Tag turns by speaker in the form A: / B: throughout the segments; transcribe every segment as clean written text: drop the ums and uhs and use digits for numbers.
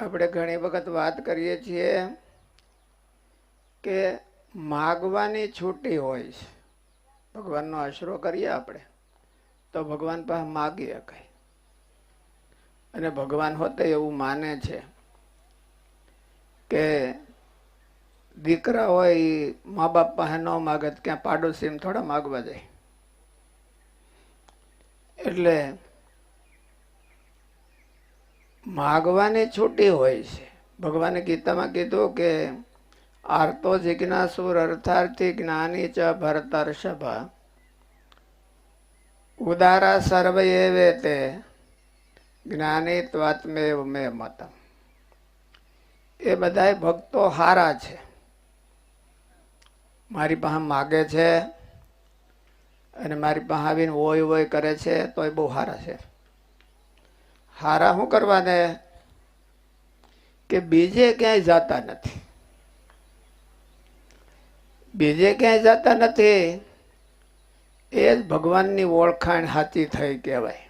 A: આપણે ઘણી વખત વાત કરીએ છીએ કે માગવાની છૂટી હોય છે. ભગવાનનો આશરો કરીએ આપણે તો ભગવાન પાસે માગીએ કઈ, અને ભગવાન હોતે એવું માને છે કે દીકરા હોય એ મા બાપ પાસે ન માગે તો ક્યાં પાડોશી થોડા માગવા જાય. એટલે માગવાની છૂટી હોય છે. ભગવાને ગીતામાં કીધું કે આર્તો જિજ્ઞાસુર અર્થાર્થી જ્ઞાની ચ ભરતર્ષભ ઉદારા સર્વ એવે તે જ્ઞાની ત્વાત્મેવ મે મતમ. એ બધાય ભક્તો હારા છે, મારી પાસે માગે છે અને મારી પાસે આવીને ઓય ઓય કરે છે તો એ બહુ હારા છે. હારા શું કરવાને કે બીજે ક્યાંય જતા નથી, બીજે ક્યાંય જતા નથી. એ જ ભગવાનની ઓળખાણ સાચી થઈ કહેવાય.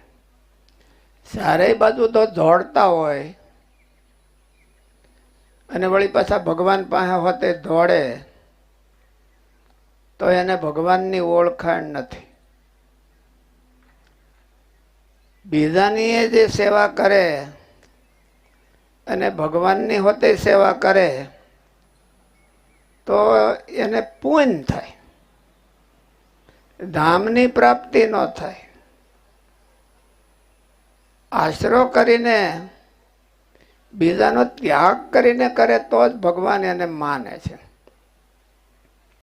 A: ચારેય બાજુ તો દોડતા હોય અને વળી પાછા ભગવાન પાસે હોતે દોડે તો એને ભગવાનની ઓળખાણ નથી. બીજાની જે સેવા કરે અને ભગવાનની હોતે સેવા કરે તો એને પુણ્ય થાય, ધામની પ્રાપ્તિ ન થાય. આશરો કરીને બીજાનો ત્યાગ કરીને કરે તો જ ભગવાન એને માને છે.